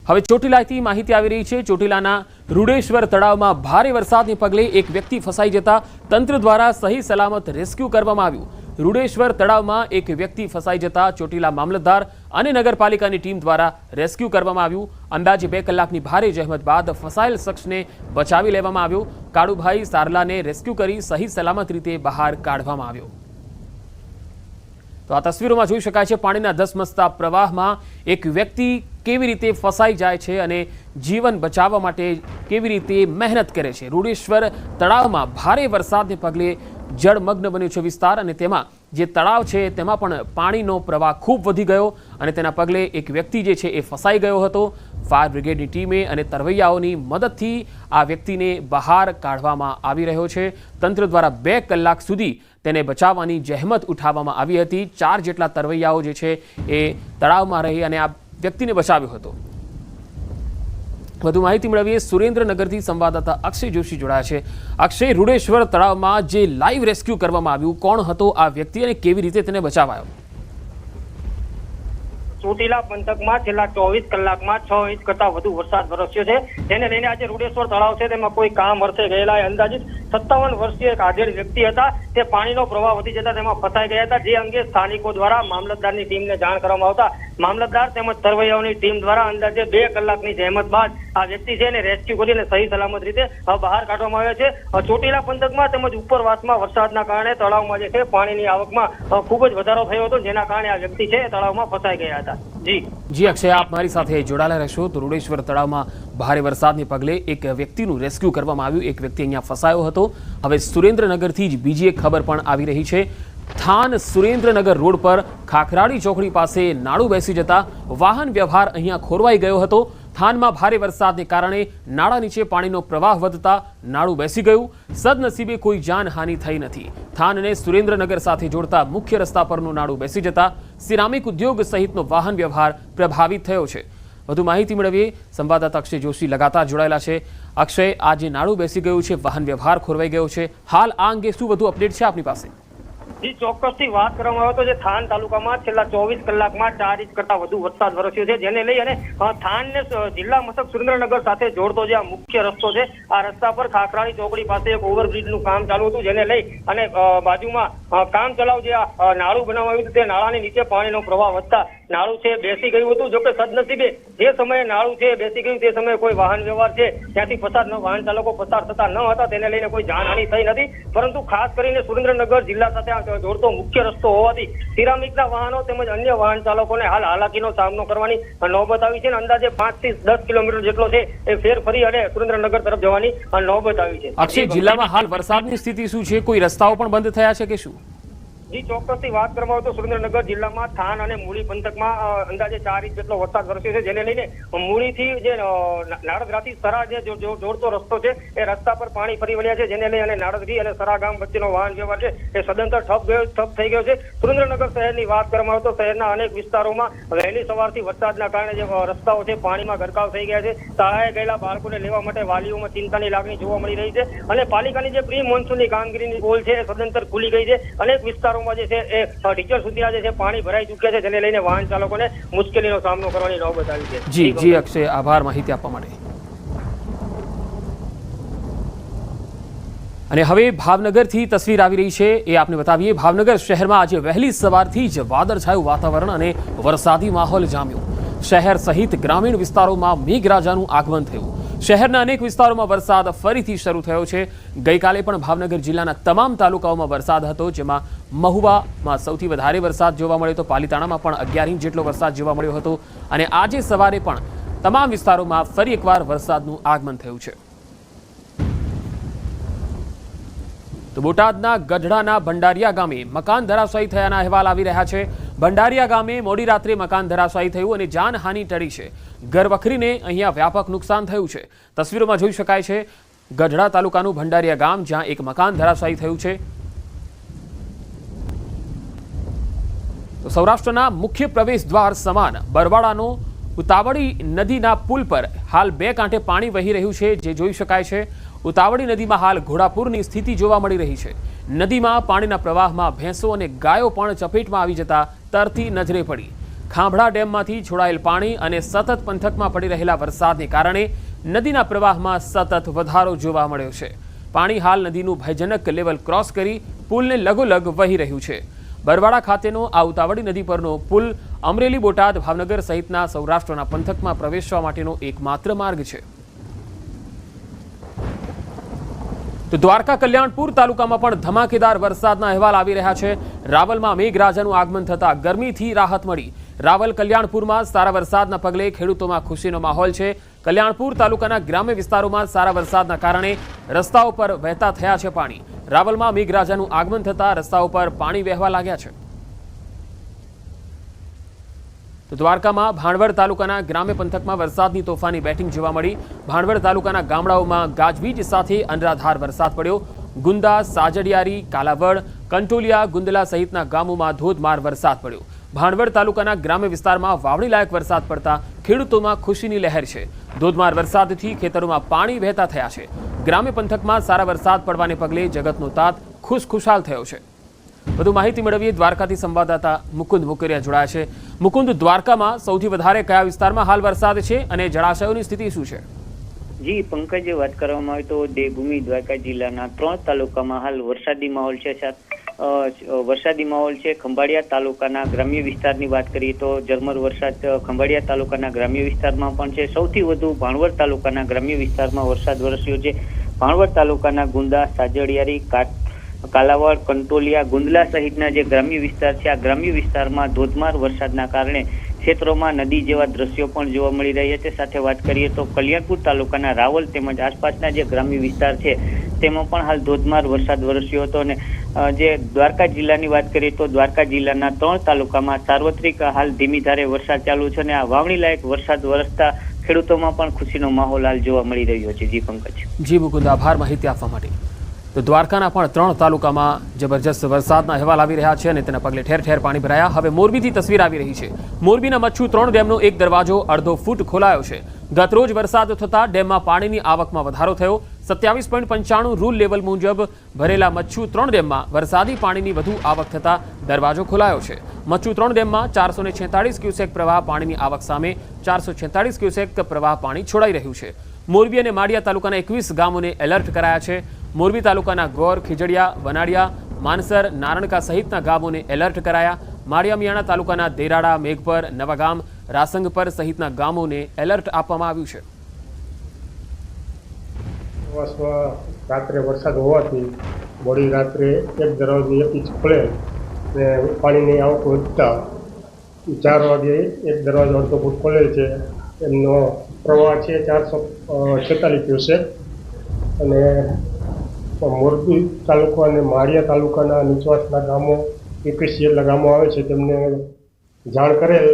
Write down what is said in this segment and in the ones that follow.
હવે ચોટીલાથી માહિતી આવી રહી છે। ચોટીલાના રૂડેશ્વર તળાવમાં ભારે વરસાદને પગલે એક વ્યક્તિ ફસાઈ જતા તંત્ર દ્વારા સહી સલામત રેસ્ક્યુ કરવામાં આવ્યું। રૂડેશ્વર તળાવમાં એક વ્યક્તિ ફસાઈ જતા ચોટીલા મામલતદાર અને નગરપાલિકાની ટીમ દ્વારા રેસ્ક્યુ કરવામાં આવ્યું। અંદાજે 2 કલાકની ભારે જહેમત બાદ ફસાયેલ શખ્સને બચાવી લેવામાં આવ્યો। કાળુભાઈ સારલાને રેસ્ક્યુ કરી સહી સલામત રીતે બહાર કાઢવામાં આવ્યો। તો આ તસવીરોમાં જોઈ શકાય છે પાણીના ધસમસતા પ્રવાહમાં એક વ્યક્તિ કેવી રીતે ફસાઈ જાય છે અને જીવન બચાવવા માટે કેવી રીતે મહેનત કરે છે। રૂડેશ્વર તળાવમાં ભારે વરસાદને પગલે જળમગ્ન બન્યો છે વિસ્તાર અને તેમાં જે તળાવ છે તેમાં પણ પાણીનો પ્રવાહ ખૂબ વધી ગયો અને તેના પગલે એક વ્યક્તિ જે છે એ ફસાઈ ગયો હતો। ફાયર બ્રિગેડની ટીમે અને તરવૈયાઓની મદદથી આ વ્યક્તિને બહાર કાઢવામાં આવી રહ્યો છે। તંત્ર દ્વારા 2 કલાક સુધી તેને બચાવવાની જહેમત ઉઠાવવામાં આવી હતી। 4 જેટલા તરવૈયાઓ જે છે એ તળાવમાં રહી અને આ વ્યક્તિને બચાવ્યો હતો। વધુ માહિતી મેળવીએ સુરેન્દ્રનગરથી સંવાદદાતા અક્ષય જોશી જોડાયા છે। અક્ષય, રૂડેશ્વર તળાવમાં જે લાઈવ રેસ્ક્યુ કરવામાં આવ્યું, કોણ હતો આ વ્યક્તિ અને કેવી રીતે તેને બચાવાયો? ચોટીલા પંથકમાં છેલ્લા 24 કલાકમાં 6 ઇંચ કરતા વધુ વરસાદ વરસ્યો છે, જેને લઈને આજે રૂડેશ્વર તળાવ છે તેમાં કોઈ કામ અર્થે ગયેલા અંદાજિત 57 વર્ષીય એક આધેડ વ્યક્તિ હતા તે પાણીનો પ્રવાહ વધી જતા તેમાં ફસાઈ ગયા હતા। જે અંગે સ્થાનિકો દ્વારા મામલતદારની ટીમને જાણ કરવામાં આવતા મામલતદાર તેમજ તરવૈયાઓની ટીમ દ્વારા અંદાજે 2 કલાકની જહેમત બાદ આ વ્યક્તિ છે એને રેસ્ક્યુ કરીને સહી સલામત રીતે બહાર કાઢવામાં આવ્યો છે। ચોટીલા પંથકમાં તેમજ ઉપરવાસમાં વરસાદના કારણે તળાવમાં જે છે પાણીની આવકમાં ખૂબ જ વધારો થયો હતો, જેના કારણે આ વ્યક્તિ છે તળાવમાં ફસાઈ ગયા હતા। જી અક્ષય, આપ મારી સાથે જોડાયેલા રહેશો। તો રૂડેશ્વર તળાવમાં ભારે વરસાદને પગલે એક વ્યક્તિનું રેસ્ક્યુ કરવામાં આવ્યું। એક વ્યક્તિ અહીંયા ફસાયો હતો। હવે સુરેન્દ્રનગરથી જ બીજી એક ખબર પણ આવી રહી છે। થાન સુરેન્દ્રનગર રોડ પર ખાખરાડી ચોકડી પાસે નાળું બેસી જતા વાહન વ્યવહાર અહીંયા ખોરવાઈ ગયો હતો। થાનમાં ભારે વરસાદને કારણે નાળા નીચે પાણીનો પ્રવાહ વધતા નાળું બેસી ગયું। સદનસીબે કોઈ જાનહાનિ થઈ નથી। થાનને સુરેન્દ્રનગર સાથે જોડતા મુખ્ય રસ્તા પરનું નાળું બેસી જતા સિરામિક ઉદ્યોગ સહિતનો વાહન વ્યવહાર પ્રભાવિત થયો છે। વધુ માહિતી મેળવીએ સંવાદદાતા અક્ષય જોશી લગાતાર જોડાયેલા છે। અક્ષય, આ જે નાળું બેસી ગયું છે, વાહન વ્યવહાર ખોરવાઈ ગયો છે, હાલ આ અંગે શું વધુ અપડેટ છે આપની પાસે? જી, ચોક્કસથી વાત કરવામાં આવે તો જે થાન તાલુકામાં છેલ્લા 24 કલાકમાં 4 ઇંચ કરતા વધુ વરસાદ વરસ્યો છે, જેને લઈ અને થાનને જિલ્લા મથક સુરેન્દ્રનગર સાથે જોડતો જે આ મુખ્ય રસ્તો છે, આ રસ્તા પર ખાખરાડી ચોકડી પાસે એક ઓવરબ્રિજનું કામ ચાલુ હતું, જેને લઈ અને બાજુમાં કામ ચલાવ જે આ નાળું બનાવાયું હતું તે નાળાની નીચે પાણીનો પ્રવાહ વધતા નાળું છે બેસી ગયું હતું। જોકે સદનસીબે જે સમયે નાળું છે બેસી ગયું તે સમયે કોઈ વાહન વ્યવહાર છે ત્યાંથી વાહન ચાલકો પસાર થતા ન હતા, તેને લઈને કોઈ જાનહાનિ થઈ નથી। પરંતુ ખાસ કરીને સુરેન્દ્રનગર જિલ્લા સાથે જોડતો મુખ્ય રસ્તો હોવાથી સિરામિકના વાહનો તેમજ અન્ય વાહન ચાલકોને હાલ હાલાકીનો સામનો કરવાની નોબત આવી છે। અંદાજે 5 થી 10 કિલોમીટર જેટલો છે એ ફેર ફરી અને સુરેન્દ્રનગર તરફ જવાની નોબત આવી છે। અક્ષય, જિલ્લામાં હાલ વરસાદની સ્થિતિ શું છે? કોઈ રસ્તાઓ પણ બંધ થયા છે કે શું? જી, ચોક્કસથી વાત કરવામાં આવે તો સુરેન્દ્રનગર જિલ્લામાં થાન અને મૂળી પંથકમાં અંદાજે 4 ઇંચ જેટલો વરસાદ વરસ્યો છે, જેને લઈને મૂળીથી જે નાળદરાથી સરા જે જોડતો રસ્તો છે એ રસ્તા પર પાણી ફરી વળ્યા છે, જેને લઈ અને નાળદરી અને સરા ગામ વચ્ચેનો વાહન વ્યવહાર છે એ સદંતર ઠપ થઈ ગયો છે। સુરેન્દ્રનગર શહેરની વાત કરવામાં આવે તો શહેરના અનેક વિસ્તારોમાં વહેલી સવારથી વરસાદના કારણે જે રસ્તાઓ છે પાણીમાં ગરકાવ થઈ ગયા છે। શાળાએ ગયેલા બાળકોને લેવા માટે વાલીઓમાં ચિંતાની લાગણી જોવા મળી રહી છે અને પાલિકાની જે પ્રી મોન્સૂનની કામગીરીની પોલ છે એ સદંતર ખુલી ગઈ છે। અનેક વિસ્તારો જે છે એ ટીચર સુધીના જે છે પાણી ભરાઈ ચૂક્યા છે, જેને લઈને વાહન ચાલકોને મુશ્કેલીનો સામનો કરવાની નોબત આવી છે। જી અક્ષય, આભાર માહિતી આપવા માટે। અને હવે ભાવનગરથી તસવીર આવી રહી છે એ આપને બતાવીએ। ભાવનગર શહેરમાં આજે વહેલી સવારથી જ વાદળછાયું વાતાવરણ અને વરસાદી માહોલ જામ્યો। શહેર સહિત ગ્રામીણ વિસ્તારોમાં મેઘરાજાનું આગમન થયું। શહેરના અનેક વિસ્તારોમાં વરસાદ ફરીથી શરૂ થયો છે। ગઈકાલે પણ ભાવનગર જિલ્લાના તમામ તાલુકાઓમાં વરસાદ હતો, જેમાં મહુવામાં સૌથી વધારે વરસાદ જોવા મળ્યો હતો। પાલીતાણામાં પણ 11 ઇંચ જેટલો વરસાદ જોવા મળ્યો હતો અને આજે સવારે પણ તમામ વિસ્તારોમાં ફરી એકવાર વરસાદનું આગમન થયું છે। તો બોટાદના ગઢડાના ભંડારિયા ગામે મકાન ધરાશાયી થયાના અહેવાલ આવી રહ્યા છે। ભંડારિયા ગામે મોડી રાત્રે મકાન ધરાશાયી થયું અને જાનહાનિ ટળી છે। ઘરવખરીને અહીંયા વ્યાપક નુકસાન થયું છે। તસવીરોમાં જોઈ શકાય છે ગઢડા તાલુકાનું ભંડારિયા ગામ, જ્યાં એક મકાન ધરાશાયી થયું છે। તો સૌરાષ્ટ્રના મુખ્ય પ્રવેશ દ્વાર સમાન બરવાડાનો ઉતાવળી નદીના પુલ પર હાલ 2 કાંઠે પાણી વહી રહ્યું છે, જે જોઈ શકાય છે। ઉતાવળી નદીમાં હાલ ઘોડાપૂરની સ્થિતિ જોવા મળી રહી છે। નદીમાં પાણીના પ્રવાહમાં ભેંસો અને ગાયો પણ ચપેટમાં આવી જતા તરતી નજરે પડી। ખાંભળા ડેમમાંથી છોડાયેલ પાણી અને સતત પંથકમાં પડી રહેલા વરસાદને કારણે નદીના પ્રવાહમાં સતત વધારો જોવા મળ્યો છે। પાણી હાલ નદીનું ભયજનક લેવલ ક્રોસ કરી પુલને લગોલગ વહી રહ્યું છે। બરવાડા ખાતેનો આ ઉતાવળી નદી પરનો પુલ અમરેલી, બોટાદ, ભાવનગર સહિતના સૌરાષ્ટ્રના પંથકમાં પ્રવેશવા માટેનો એકમાત્ર માર્ગ છે। તો દ્વારકા કલ્યાણપુર તાલુકામાં પણ ધમાકેદાર વરસાદના અહેવાલ આવી રહ્યા છે। રાવલમાં મેઘરાજાનું આગમન થતા ગરમીથી રાહત મળી। રાવલ કલ્યાણપુરમાં સારા વરસાદના પગલે ખેડૂતોમાં ખુશીનો માહોલ છે। કલ્યાણપુર તાલુકાના ગ્રામ્ય વિસ્તારોમાં સારા વરસાદના કારણે રસ્તાઓ પર વહેતા થયા છે પાણી। રાવલમાં મેઘરાજાનું આગમન થતા રસ્તાઓ પર પાણી વહેવા લાગ્યા છે। તો દ્વારકામાં ભાણવડ તાલુકાના ગ્રામ્ય પંથકમાં વરસાદની તોફાની બેટિંગ જોવા મળી। ભાણવડ તાલુકાના ગામડાઓમાં ગાજવીજ સાથે અનરાધાર વરસાદ પડ્યો। ગુંદા, સાજડિયારી, કાલાવડ, કંટોલિયા, ગુંદલા સહિતના ગામોમાં ધોધમાર વરસાદ પડ્યો। ભાણવડ તાલુકાના ગ્રામ્ય વિસ્તારમાં વાવણી લાયક વરસાદ પડતા ખેડૂતોમાં ખુશીની લહેર છે। ધોધમાર વરસાદથી ખેતરોમાં પાણી વહેતા થયા છે। ગ્રામ્ય પંથકમાં સારા વરસાદ પડવાને પગલે જગતનો તાત ખુશખુશાલ થયો છે। વધુ માહિતી મેળવીએ દ્વારકાથી સંવાદદાતા મુકુંદ મુકરિયા જોડાયા છે। મુકુંદ, દ્વારકામાં સૌથી વધારે કયા વિસ્તારમાં હાલ વરસાદ છે અને જળાશયોની સ્થિતિ શું છે? જી પંકજ, વાત કરવામાં આવે તો દેવભૂમિ દ્વારકા જિલ્લાના 3 તાલુકામાં હાલ વરસાદી માહોલ છે। વરસાદી માહોલ છે। ખંભાળિયા તાલુકાના ગ્રામ્ય વિસ્તારની વાત કરીએ તો ઝરમર વરસાદ ખંભાળિયા તાલુકાના ગ્રામ્ય વિસ્તારમાં પણ છે। સૌથી વધુ ભાણવડ તાલુકાના ગ્રામ્ય વિસ્તારમાં વરસાદ વરસ્યો છે। ભાણવડ તાલુકાના ગુંદા, સાજડિયારી, કાલાવડ, કંટોલિયા, ગુંદલા સહિતના જે ગ્રામ્ય વિસ્તાર છે, આ ગ્રામ્ય વિસ્તારમાં ધોધમાર વરસાદના કારણે ક્ષેત્રોમાં નદી જેવા દ્રશ્યો પણ જોવા મળી રહ્યા છે। સાથે વાત કરીએ તો કલ્યાણપુર તાલુકાના રાવલ તેમજ આસપાસના જે ગ્રામ્ય વિસ્તાર છે તેમાં પણ હાલ ધોધમાર વરસાદ વરસ્યો હતો। અને જે દ્વારકા જિલ્લાની વાત કરીએ તો દ્વારકા જિલ્લાના 3 તાલુકામાં સાર્વત્રિક હાલ ધીમી ધારે વરસાદ ચાલુ છે અને આ વાવણી લાયક વરસાદ વરસતા ખેડૂતોમાં પણ ખુશીનો માહોલ હાલ જોવા મળી રહ્યો છે। જી પંકજ। જી મુકુંદ, આભાર માહિતી આપવા માટે। તો દ્વારકાના પણ 3 તાલુકામાં જબરજસ્ત વરસાદના અહેવાલ આવી રહ્યા છે અને તેના પગલે ઠેર ઠેર પાણી ભરાયા। હવે મોરબીથી તસવીર આવી રહી છે। મોરબીના મચ્છુ 3 ડેમનો એક દરવાજો અડધો ફૂટ ખોલાયો છે। ગતરોજ વરસાદ થતા ડેમમાં પાણીની આવકમાં વધારો થયો। 27.95 રૂલ લેવલ મુજબ ભરેલા મચ્છુ 3 ડેમમાં વરસાદી પાણીની વધુ આવક થતા દરવાજો ખોલાયો છે। મચ્છુ 3 ડેમમાં 446 ક્યુસેક પ્રવાહ પાણીની આવક સામે 446 ક્યુસેક પ્રવાહ પાણી છોડાઈ રહ્યું છે। મોરબી અને માળિયા તાલુકાના 21 ગામોને એલર્ટ કરાયા છે। મોરબી તાલુકાના ગોર, ખીજડીયા, વનાડિયા, માનસર, નારણકા સહિતના ગામોને એલર્ટ કરાયા। માળિયા મિયાણા તાલુકાના દેરાડા, મેઘપર, નવાગામ, રાસંગપર સહિતના ગામોને એલર્ટ આપવામાં આવ્યું છે। રાત્રે વરસાદ હોવાથી મોડી રાત્રે એક દરવાજો 1 ઇંચ ખોલે અને પાણીની આવક વધતા 4 વાગે એક દરવાજો અડધો ફૂટ ખોલે છે। એમનો પ્રવાહ છે 446 ક્યુસેક અને મોરબી તાલુકા અને માળિયા તાલુકાના નીચવાસના ગામો 21 જેટલા ગામો આવે છે તેમને જાણ કરેલ।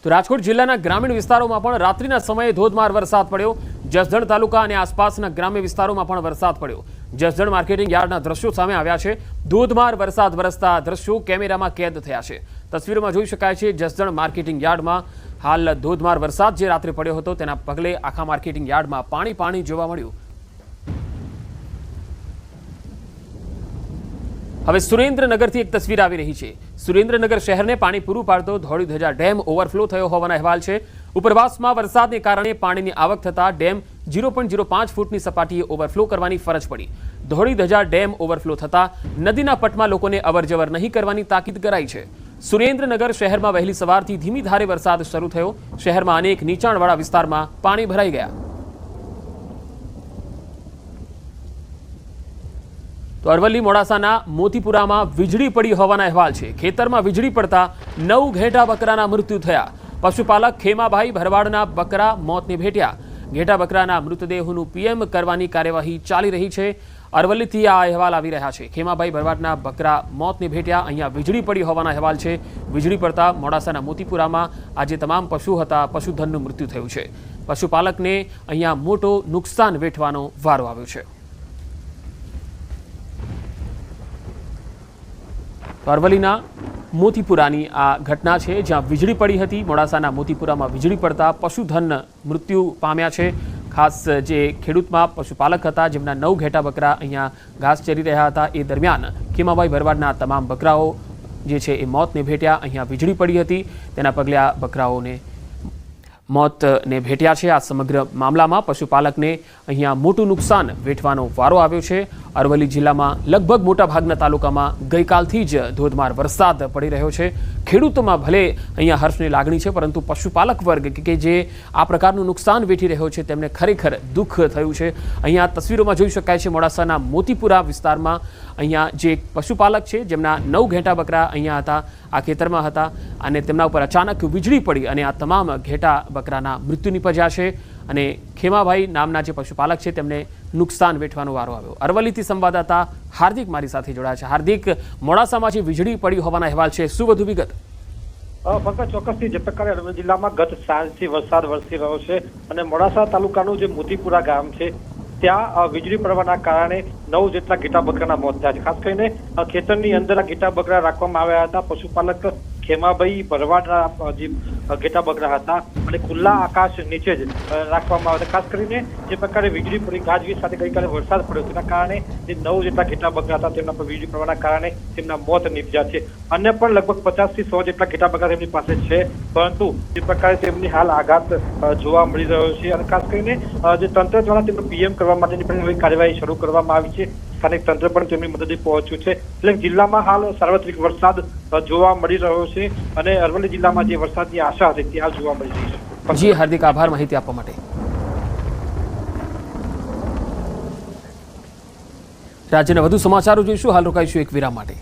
તો રાજકોટ જિલ્લાના ગ્રામીણ વિસ્તારોમાં પણ રાત્રિના સમયે ધોધમાર વરસાદ પડ્યો। જસદણ તાલુકા અને આસપાસના ગ્રામ્ય વિસ્તારોમાં પણ વરસાદ પડ્યો। જસદણ માર્કેટિંગ યાર્ડના દ્રશ્યો સામે આવ્યા છે। ધોધમાર વરસાદ વરસતા દ્રશ્યો કેમેરામાં કેદ થયા છે। તસવીરોમાં જોઈ શકાય છે જસદણ માર્કેટિંગ યાર્ડમાં હાલ ધોધમાર વરસાદ જે રાત્રે પડ્યો હતો તેના પગલે આખા માર્કેટિંગ યાર્ડમાં પાણી જોવા મળ્યું। હવે સુરેન્દ્રનગરથી એક તસવીર આવી રહી છે। સુરેન્દ્રનગર શહેરને પાણી પૂરું પાડતો ધોળીધજા ડેમ ઓવરફ્લો થયો હોવાના અહેવાલ છે। ઉપરવાસમાં વરસાદને કારણે પાણીની આવક થતા ડેમ 0.05 ફૂટની સપાટીએ ઓવરફ્લો કરવાની ફરજ પડી। ધોળીધજા ડેમ ઓવરફ્લો થતા નદીના પટમાં લોકોને અવરજવર નહીં કરવાની તાકીદ કરાઈ છે। સુરેન્દ્રનગર શહેરમાં વહેલી સવારથી ધીમી ધારે વરસાદ શરૂ થયો। શહેરમાં અનેક નીચાણવાળા વિસ્તારમાં પાણી ભરાઈ ગયા। તો અરવલ્લી મોડાસાના મોતીપુરામાં વીજળી પડી હોવાના અહેવાલ છે। ખેતરમાં વીજળી પડતા 9 ઘેટા બકરાના મૃત્યુ થયા। પશુપાલક ખેમાભાઈ ભરવાડના બકરા મોતને ભેટ્યા। ઘેટા બકરાના મૃતદેહોનું પીએમ કરવાની કાર્યવાહી ચાલી રહી છે। અરવલ્લીથી આ અહેવાલ આવી રહ્યા છે। ખેમાભાઈ ભરવાડના બકરા મોતને ભેટ્યા। અહીંયા વીજળી પડી હોવાના અહેવાલ છે। વીજળી પડતા મોડાસાના મોતીપુરામાં આજે તમામ પશુ હતા પશુધનનું મૃત્યુ થયું છે। પશુપાલકને અહીંયા મોટો નુકસાન વેઠવાનો વારો આવ્યો છે। અરવલ્લીના મોતીપુરાની આ ઘટના છે જ્યાં વીજળી પડી હતી। મોડાસાના મોતીપુરામાં વીજળી પડતા પશુધન મૃત્યુ પામ્યા છે। ખાસ જે ખેડૂતમાં પશુપાલક હતા જેમના 9 ઘેટા બકરા અહીંયા ઘાસ ચરી રહ્યા હતા એ દરમિયાન ખેમાભાઈ ભરવાડના તમામ બકરાઓ જે છે એ મોતને ભેટ્યા. અહીંયા વીજળી પડી હતી, તેના પગલે આ બકરાઓને મોતને ભેટ્યા છે. આ સમગ્ર મામલામાં પશુપાલકને અહીંયા મોટું નુકસાન વેઠવાનો વારો આવ્યો છે. અરવલ્લી જિલ્લામાં લગભગ મોટાભાગના તાલુકામાં ગઈકાલથી જ ધોધમાર વરસાદ પડી રહ્યો છે. ખેડૂતોમાં ભલે અહીંયા હર્ષની લાગણી છે, પરંતુ પશુપાલક વર્ગ કે જે આ પ્રકારનું નુકસાન વેઠી રહ્યો છે તેમને ખરેખર દુઃખ થયું છે. અહીંયા તસવીરોમાં જોઈ શકાય છે મોડાસાના મોતીપુરા વિસ્તારમાં અહીંયા જે એક પશુપાલક છે જેમના 9 ઘેટા બકરા અહીંયા હતા, આ ખેતરમાં હતા, અને તેમના ઉપર અચાનક વીજળી પડી અને આ તમામ ઘેટા બકરાના મૃત્યુ નિપજ્યા છે. અને ખેમાભાઈ નામના જે પશુપાલક છે તેમને નુકસાન વેઠવાનો વારો આવ્યો. અરવલ્લીથી સંવાદદાતા હાર્દિક મારી સાથે જોડાયા છે. હાર્દિક, મોડાસામાં જે વીજળી પડી હોવાના અહેવાલ છે, શું વધુ વિગત? ફક્ત ચોક્કસથી જે પ્રકારે અરવલ્લી જિલ્લામાં ગત સાંજથી વરસાદ વરસી રહ્યો છે અને મોડાસા તાલુકાનું જે મોતીપુરા ગામ છે ત્યાં વીજળી પડવાના કારણે 9 જેટલા ઘેટા બકરાના મોત થયા છે. ખાસ કરીને ખેતરની અંદર આ ઘેટા બકરા રાખવામાં આવ્યા હતા. પશુપાલક ખેમાભાઈ ભરવાડના જે ઘેટા બકરા હતા અને ખુલ્લા આકાશ નીચે જ રાખવામાં આવ્યા હતા. ખાસ કરીને જે પ્રકારે વીજળી પડી, ગાજવીજ સાથે ગઈકાલે વરસાદ પડ્યો તેના કારણે જે 9 જેટલા ઘેટા બકરા હતા તેમના પર વીજળી પડવાના કારણે તેમના મોત નીપજ્યા છે. અન્ય પણ લગભગ 50 થી 100 જેટલા ઘેટા બકરા તેમની પાસે છે, પરંતુ જે પ્રકારે તેમની હાલ આઘાત જોવા મળી રહ્યો છે. અને ખાસ કરીને જે તંત્ર દ્વારા તેમનું પીએમ કરવા માટેની પણ હવે કાર્યવાહી શરૂ કરવામાં આવી છે. સ્થાનિક તંત્ર પણ તેમની મદદે પહોંચ્યું છે. એટલે જિલ્લામાં હાલ સાર્વત્રિક વરસાદ જોવા મળી રહ્યો છે અને અરવલ્લી જિલ્લામાં જે વરસાદની આશા હતી તે હાલ જોવા મળી રહી છે. જી હાર્દિક, આભાર માહિતી આપવા માટે. રાજ્યના વધુ સમાચારો જોઈશું. હાલ રોકાઈશું એક વિરામ માટે.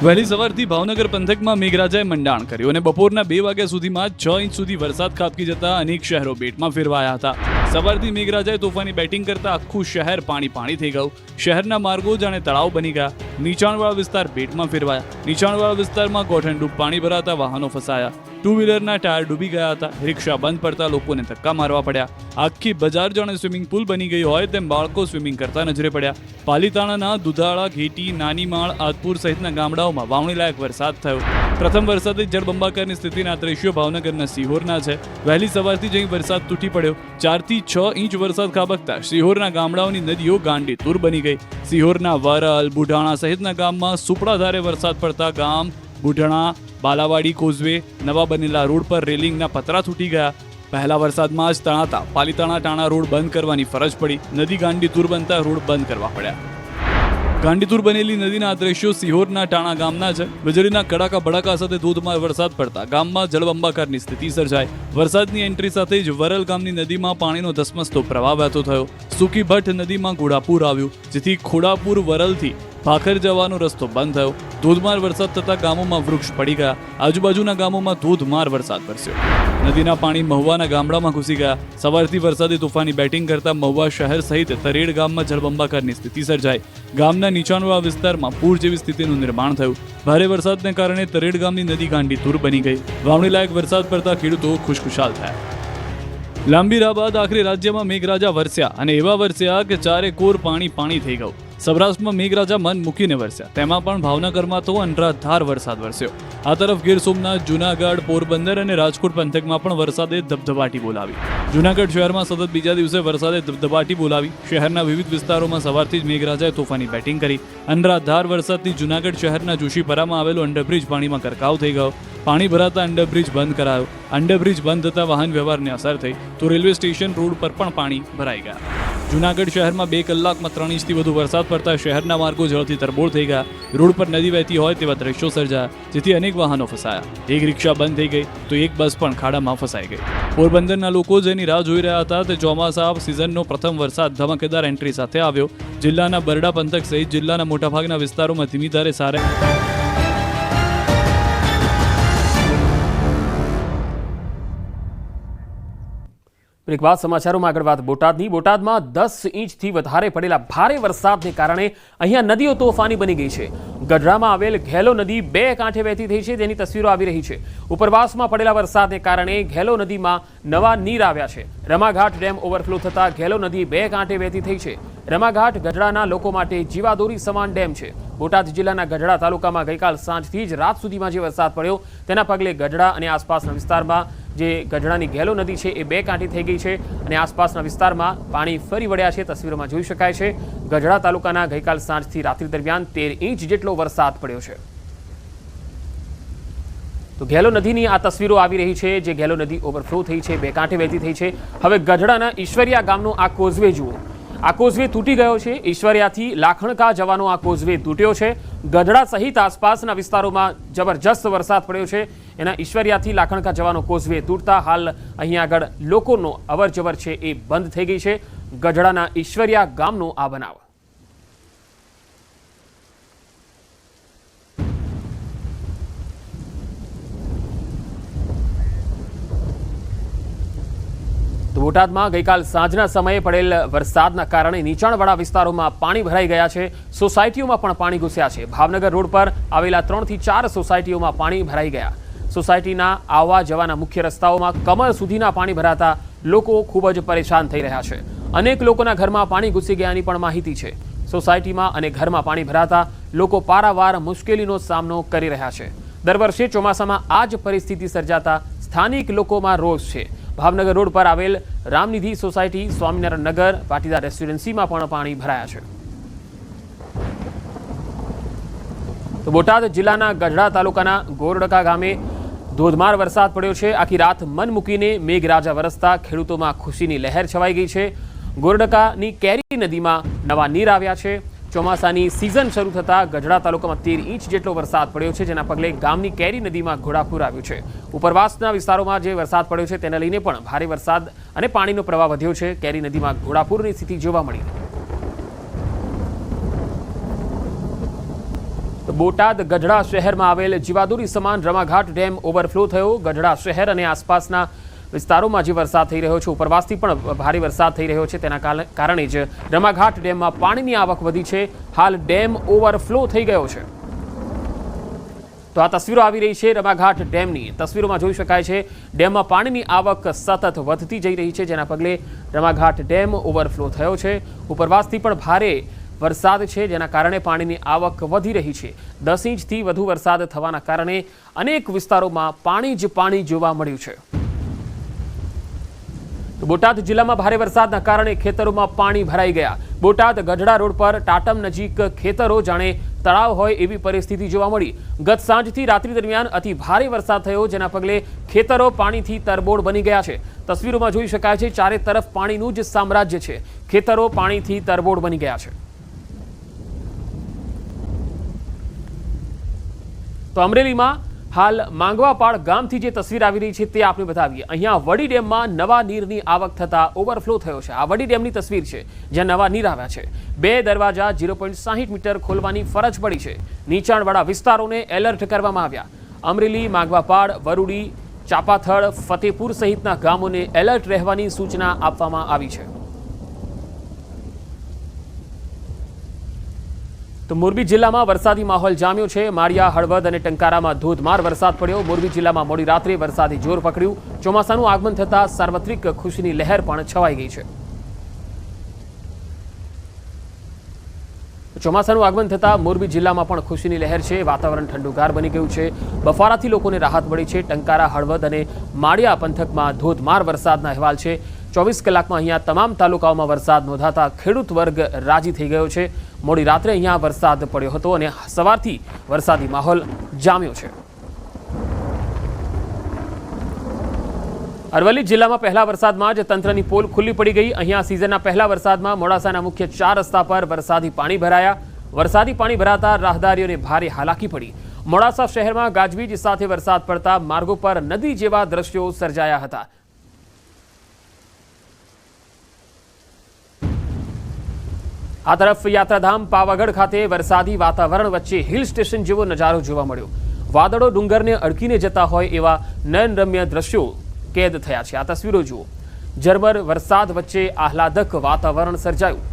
વહેલી સવારથી ભાવનગર પંથકમાં મેઘરાજાએ મંડાણ કર્યું અને બપોરના 2 વાગ્યા સુધીમાં 6 ઇંચ સુધી વરસાદ ખાબકી જતા અનેક શહેરો બેટમાં ફેરવાયા હતા. સવારથી મેઘરાજાએ તોફાની બેટિંગ કરતા આખું શહેર પાણી થઈ ગયું. શહેરના માર્ગો જાણે તળાવ બની ગયા. નીચાણવાળા વિસ્તાર બેટમાં ફેરવાયા. નીચાણવાળા વિસ્તારમાં ગોઠણડૂબ પાણી ભરાતા વાહનો ફસાયા. 2 વ્હીલરના ટાયર ડૂબી ગયા હતા. રિક્ષા બંધ પડતા લોકોને ધક્કા મારવા પડ્યા. આખી બજાર જાણે સ્વિમિંગ પુલ બની ગઈ હોય તેમ બાળકો સ્વિમિંગ કરતા નજરે પડ્યા. પાલીતાણાના દુધાળા, ઘેટી, નાનીમાળ, આદપુર સહિતના ગામડાઓમાં વાવણીલાયક વરસાદ થયો. પ્રથમ વરસાદે જળબંબાકારની સ્થિતિના દ્રશ્યો ભાવનગરના સિહોરના છે. વહેલી સવારથી જ અહીં વરસાદ તૂટી પડ્યો. 4 થી 6 ઇંચ વરસાદ ખાબકતા સિહોરના ગામડાઓની નદીઓ ગાંડીતુર બની ગઈ. સિહોરના વરલ, બુઢાણા સહિતના ગામમાં સુપડાધારે વરસાદ પડતા ગામ બુઢાણા, બાલાવાડી કોઝવે, નવા બનેલા રોડ પર રેલિંગના પતરા તૂટી ગયા. પહેલા વરસાદમાં જ તણાતા પાલીતાણા ટાણા રોડ બંધ કરવાની ફરજ પડી. નદી ગાંડીતુર બનતા રોડ બંધ કરવા પડ્યા. ગાંડીતુર બનેલી નદીના આ દ્રશ્યો સિહોરના ટાણા ગામના છે. વીજળીના કડાકા ભડાકા સાથે ધોધમાર વરસાદ પડતા ગામમાં જળબંબાકારની સ્થિતિ સર્જાઈ. વરસાદની એન્ટ્રી સાથે જ વરલ ગામની નદીમાં પાણીનો ધસમસતો પ્રવાહ વહેતો થયો. સુકી ભટ્ટ નદીમાં ઘોડાપુર આવ્યું, જેથી ખોડાપુર વરલથી ભાખર જવાનો રસ્તો બંધ થયો. ધોધમાર વરસાદ થતા ગામોમાં વૃક્ષ પડી ગયા. આજુબાજુના ગામોમાં ધોધમાર વરસાદ વરસ્યો. નદીના પાણી મહુવાના ગામડામાં ઘૂસી ગયા. સવારથી વરસાદે તોફાની બેટિંગ કરતા મહુવા શહેર સહિત તરેડ ગામમાં જળબંબાકારની સ્થિતિ સર્જાઈ. ગામના નીચાણવાળા વિસ્તારમાં પૂર જેવી સ્થિતિનું નિર્માણ થયું. ભારે વરસાદને કારણે તરેડ ગામની નદી ગાંડીતુર બની ગઈ. વાવણીલાયક વરસાદ પડતા ખેડૂતો ખુશખુશાલ થયા. લાંબી રાહ બાદ આખરે રાજ્યમાં મેઘરાજા વરસ્યા અને એવા વરસ્યા કે ચારે કોર પાણી થઈ ગયું. સૌરાષ્ટ્રમાં મેઘરાજા મન મૂકીને વરસ્યા, તેમાં પણ ભાવનગરમાં તો અનરાધાર વરસાદ વરસ્યો. આ તરફ ગીર સોમનાથ, જૂનાગઢ, પોરબંદર અને રાજકોટ પંથકમાં પણ વરસાદે ધબધબાટી બોલાવી. જૂનાગઢ શહેરમાં સતત બીજા દિવસે વરસાદે ધબધબાટી બોલાવી. શહેરના વિવિધ વિસ્તારોમાં સવારથી જ મેઘરાજાએ તોફાની બેટિંગ કરી. અનરાધાર વરસાદથી જૂનાગઢ શહેરના જોશીપરામાં આવેલો અંડરબ્રિજ પાણીમાં ગરકાવ થઈ ગયો. પાણી ભરાતા અંડરબ્રિજ બંધ કરાયો. અંડરબ્રિજ બંધ થતા વાહન વ્યવહારને અસર થઈ તો રેલવે સ્ટેશન રોડ પર પણ પાણી ભરાઈ ગયા. જૂનાગઢ શહેરમાં 2 કલાકમાં 3 ઇંચથી વધુ વરસાદ પડતા શહેરના માર્ગો જળથી તરબોળ થઈ ગયા. રોડ પર નદી વહેતી હોય તેવા દ્રશ્યો સર્જાયા, જેથી અનેક વાહનો ફસાયા. એક રિક્ષા બંધ થઈ ગઈ તો એક બસ પણ ખાડામાં ફસાઈ ગઈ. પોરબંદરના લોકો જેની રાહ જોઈ રહ્યા હતા તે ચોમાસા સિઝનનો પ્રથમ વરસાદ ધમાકેદાર એન્ટ્રી સાથે આવ્યો. જિલ્લાના બરડા પંથક સહિત જિલ્લાના મોટાભાગના વિસ્તારોમાં ધીમી ધારે સારે એક વાત સમાચારોમાં આગળ વાત બોટાદની. બોટાદમાં 10 ઇંચથી વધારે પડેલા ભારે વરસાદને કારણે અહીંયા નદીઓ તોફાની બની ગઈ છે. ગઢડામાં આવેલ ઘેલો નદી બે કાંઠે વહેતી થઈ છે તેની તસવીરો આવી રહી છે। ઉપરવાસમાં પડેલા વરસાદને કારણે ઘેલો નદીમાં નવા નીર આવ્યા છે। રમાઘાટ ડેમ ઓવરફ્લો થતા ઘેલો નદી બે કાંઠે વહેતી થઈ છે। રમાઘાટ ગઢડાના લોકો માટે જીવાદોરી સમાન ડેમ છે। બોટાદ જિલ્લાના ગઢડા તાલુકામાં ગઈકાલ સાંજથી જ રાત સુધીમાં જે વરસાદ પડ્યો તેના પગલે ગઢડા અને આસપાસના વિસ્તારમાં જે ગઢડાની ઘેલો નદી છે એ બે કાંઠી થઈ ગઈ છે અને આસપાસના વિસ્તારમાં પાણી ફરી વળ્યા છે। તસવીરોમાં જોઈ શકાય છે ગઢડા તાલુકાના ગઈકાલ સાંજથી રાત્રિ દરમિયાન 13 ઇંચ જેટલો વરસાદ પડ્યો છે। તો ઘેલો નદીની આ તસવીરો આવી રહી છે જે ઘેલો નદી ઓવરફ્લો થઈ છે, બે કાંઠે વહેતી થઈ છે। હવે ગઢડાના ઈશ્વરિયા ગામનો આ કોઝવે જુઓ, આ કોઝવે તૂટી ગયો છે। ઈશ્વરિયાથી લાખણકા જવાનો આ કોઝવે તૂટ્યો છે। ગઢડા સહિત આસપાસના વિસ્તારોમાં જબરજસ્ત વરસાદ પડ્યો છે। એના ઈશ્વરિયાથી લાખણકા જવાનો કોઝવે તૂટતા હાલ અહીં આગળ લોકોનો અવરજવર છે એ બંધ થઈ ગઈ છે। ગઢડાના ઈશ્વરિયા ગામનો આ બનાવ। તો બોટાદમાં ગઈકાલ સાંજના સમયે પડેલ વરસાદના કારણે નીચાણવાળા વિસ્તારોમાં પાણી ભરાઈ ગયા છે। સોસાયટીઓમાં પણ પાણી ઘૂસ્યા છે। ભાવનગર રોડ પર આવેલા 3 થી 4 સોસાયટીઓમાં પાણી ભરાઈ ગયા। સોસાયટીના આવવા જવાના મુખ્ય રસ્તાઓમાં કમર સુધીના પાણી ભરાતા લોકો ખૂબ જ પરેશાન થઈ રહ્યા છે। અનેક લોકોના ઘરમાં પાણી ઘૂસી ગયાની પણ માહિતી છે। સોસાયટીમાં અને ઘરમાં પાણી ભરાતા લોકો પારાવાર મુશ્કેલીનો સામનો કરી રહ્યા છે। દર વર્ષે ચોમાસામાં આ જ પરિસ્થિતિ સર્જાતા સ્થાનિક લોકોમાં રોષ છે। ભાવનગર રોડ પર આવેલ રામનિધિ સોસાયટી, સ્વામિનારાયણ નગર, પાટીદાર રેસિડેન્સીમાં પણ પાણી ભરાયા છે। તો બોટાદ જિલ્લાના ગઢડા તાલુકાના ગોરડકા ગામે ધોધમાર વરસાદ પડ્યો છે। આખી રાત મન મૂકીને મેઘરાજા વરસતા ખેડૂતોમાં ખુશીની લહેર છવાઈ ગઈ છે। ગોરડકાની કેરી નદીમાં નવા નીર આવ્યા છે। ચોમાસાની સિઝન શરૂ થતાં ગઢડા તાલુકામાં 13 ઇંચ જેટલો વરસાદ પડ્યો છે જેના પગલે ગામની કેરી નદીમાં ઘોડાપૂર આવ્યું છે। ઉપરવાસના વિસ્તારોમાં જે વરસાદ પડ્યો છે તેને લઈને પણ ભારે વરસાદ અને પાણીનો પ્રવાહ વધ્યો છે। કેરી નદીમાં ઘોડાપૂરની સ્થિતિ જોવા મળી। તો બોટાદ ગઢડા શહેરમાં આવેલ જીવાદોરી સમાન રમાઘાટ ડેમ ઓવરફ્લો થયો। ગઢડા શહેર અને આસપાસના વિસ્તારોમાં જે વરસાદ થઈ રહ્યો છે, ઉપરવાસથી પણ ભારે વરસાદ થઈ રહ્યો છે, તેના કારણે જ રમાઘાટ ડેમમાં પાણીની આવક વધી છે। હાલ ડેમ ઓવરફ્લો થઈ ગયો છે। તો આ તસવીરો આવી રહી છે રમાઘાટ ડેમની। તસવીરોમાં જોઈ શકાય છે ડેમમાં પાણીની આવક સતત વધતી જઈ રહી છે જેના પગલે રમાઘાટ ડેમ ઓવરફ્લો થયો છે। ઉપરવાસથી પણ ભારે વરસાદ છે જેના કારણે પાણીની આવક વધી રહી છે। 10 ઇંચથી વધુ વરસાદ થવાના કારણે અનેક વિસ્તારોમાં પાણી જ પાણી જોવા મળ્યું છે। તો બોટાદ જિલ્લામાં ભારે વરસાદના કારણે ખેતરોમાં પાણી ભરાઈ ગયા। બોટાદ ગઢડા રોડ પર ટાટમ નજીક ખેતરો જાણે તળાવ હોય એવી પરિસ્થિતિ જોવા મળી। ગત સાંજથી રાત્રિ દરમિયાન અતિ ભારે વરસાદ થયો જેના પગલે ખેતરો પાણીથી તરબોળ બની ગયા છે। તસવીરોમાં જોઈ શકાય છે ચારે તરફ પાણીનું જ સામ્રાજ્ય છે। ખેતરો પાણીથી તરબોળ બની ગયા છે। તો અમરેલીમાં હાલ માંગવાપાડ ગામથી જે તસવીર આવી રહી છે તે આપણે બતાવીએ। અહીંયા વડી ડેમમાં નવા નીરની આવક થતા ઓવરફ્લો થયો છે। આ વડી ડેમની તસવીર છે જ્યાં નવા નીર આવ્યા છે। 2 દરવાજા 0.60 મીટર ખોલવાની ફરજ પડી છે। નીચાણવાળા વિસ્તારોને એલર્ટ કરવામાં આવ્યા। અમરેલી, માંગવાપાડ, વરુડી, ચાપાથળ, ફતેપુર સહિતના ગામોને એલર્ટ રહેવાની સૂચના આપવામાં આવી છે। તો મોરબી જિલ્લામાં વરસાદી માહોલ જામ્યો છે। માળિયા, હળવદ અને ટંકારામાં ધોધમાર વરસાદ પડ્યો। મોરબી જિલ્લામાં મોડી રાત્રે વરસાદે જોર પકડ્યું। ચોમાસાનું આગમન થતાં સાર્વત્રિક ખુશીની લહેર પણ છવાઈ ગઈ છે। ચોમાસાનું આગમન થતાં મોરબી જિલ્લામાં પણ ખુશીની લહેર છે। વાતાવરણ ઠંડુગાર બની ગયું છે। બફારાથી લોકોને રાહત મળી છે। ટંકારા, હળવદ અને માળિયા પંથકમાં ધોધમાર વરસાદના અહેવાલ છે। 24 કલાકમાં અહીંયા તમામ તાલુકાઓમાં વરસાદ નોંધાતા ખેડૂત વર્ગ રાજી થઈ ગયો છે। મોડી રાત્રે અહીંયા વરસાદ પડ્યો હતો અને સવારથી વરસાદી માહોલ જામ્યો છે। અરવલ્લી જિલ્લામાં પહેલા વરસાદમાં જ તંત્રની પોલ ખુલ્લી પડી ગઈ। અહીંયા સિઝનના પહેલા વરસાદમાં મોડાસાના મુખ્ય 4 રસ્તા પર વરસાદી પાણી ભરાયા। વરસાદી પાણી ભરાતા રાહદારીઓને ભારે હાલાકી પડી। મોડાસા શહેરમાં ગાજવીજ સાથે વરસાદ પડતા માર્ગો પર નદી જેવા દ્રશ્યો સર્જાયા હતા। આ તરફ યાત્રાધામ પાવાગઢ ખાતે વરસાદી વાતાવરણ વચ્ચે હિલ સ્ટેશન જેવો નજારો જોવા મળ્યો। વાદળો ડુંગરને અડકીને જતા હોય એવા નયનરમ્ય દ્રશ્યો કેદ થયા છે। આ તસવીરો જુઓ। ઝરમર વરસાદ વચ્ચે આહલાદક વાતાવરણ સર્જાયું।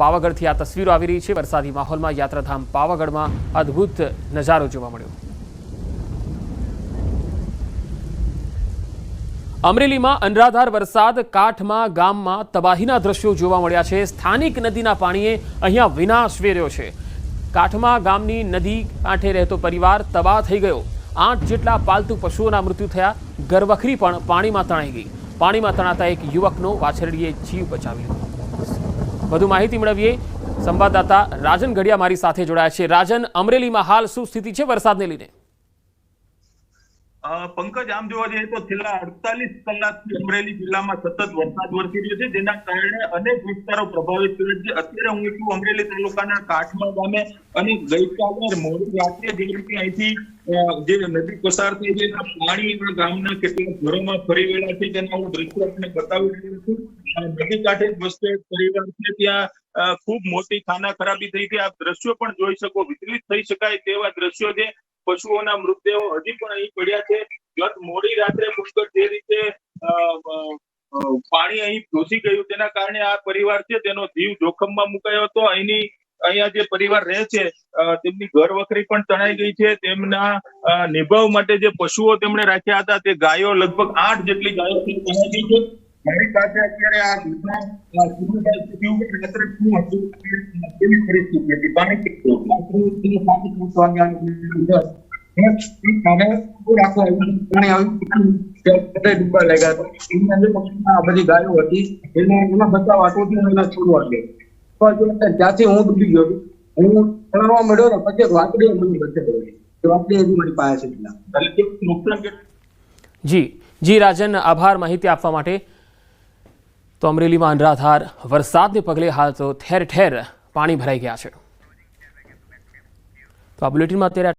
પાવાગઢથી આ તસવીરો આવી રહી છે। વરસાદી માહોલમાં યાત્રાધામ પાવાગઢમાં અદ્ભુત નજારો જોવા મળ્યો। અમરેલીમાં અનરાધાર વરસાદ, કાંઠમાં ગામમાં તબાહીના દ્રશ્યો જોવા મળ્યા છે। સ્થાનિક નદીના પાણીએ અહીંયા વિનાશ વેર્યો છે। કાંઠમાં ગામની નદી કાંઠે રહેતો પરિવાર તબાહ થઈ ગયો। 8 જેટલા પાલતુ પશુઓના મૃત્યુ થયા। ઘરવખરી પણ પાણીમાં તણાઈ ગઈ। પાણીમાં તણાતા એક યુવકનો વાછરડીએ જીવ બચાવી લીધો। વધુ માહિતી મેળવીએ સંવાદદાતા રાજન ઘડિયા મારી સાથે જોડાયા છે। રાજન, અમરેલીમાં હાલ શું સ્થિતિ છે વરસાદને લઈને? પંકજ, આમ જોવા જઈએ તો છેલ્લા 48 કલાકથી અમરેલી જિલ્લામાં સતત વરસાદ વરસી રહ્યો છે, જેના કારણે અનેક વિસ્તારો પ્રભાવિત થયા છે। અત્યારે હું છું અમરેલી તાલુકાના કાંઠમા ગામે અને ગઈકાલે મોડી રાત્રે જે રીતે અહીંથી જે નદી પસાર થઈ છે પાણી ગામના કેટલાક ઘરોમાં ફરી વળ્યા છે, તેના હું દ્રશ્યો આપને બતાવી રહ્યો છું। નદી કાંઠે વસતો એક પરિવાર છે, ત્યાં ખૂબ મોટી ખાના ખરાબી થઈ છે। આપ દ્રશ્યો પણ જોઈ શકો, વિચલિત થઈ શકાય તેવા દ્રશ્યો છે। પશુઓના મૃતદેહો હજી પણ અહીં પડ્યા છે। ગત મોડી રાત્રે પુષ્કળ જે રીતે પાણી અહીં ઘૂસી ગયું તેના કારણે આ પરિવાર છે તેનો જીવ જોખમમાં મુકાયો હતો। અહીંયા જે પરિવાર રહે છે તેમની ઘર વખરી પણ તણાઈ ગઈ છે। તેમના નિભાવ માટે જે પશુઓ તેમણે રાખ્યા હતા તે ગાયો, લગભગ 8 જેટલી ગાયો તણાઈ ગઈ છે। મારી પાસે અત્યારે આ ઘટના રાત્રે શું હતું તેની પરિસ્થિતિ હતી। પાણી બધી ગાયો હતી એના બચાવ આટોથી છોડવા ગયો, ત્યાંથી હું ડૂબી ગયો। હું તણાવવા મળ્યો ને પછી વાકડી મને બચાવ્યો, વાકડી મારી પાસે છે। જી રાજન, આભાર માહિતી આપવા માટે। તો અમરેલીમાં અનરાધાર વરસાદને પગલે હાલ તો ઠેર ઠેર પાણી ભરાઈ ગયા છે। તો આ બુલેટિનમાં અત્યારે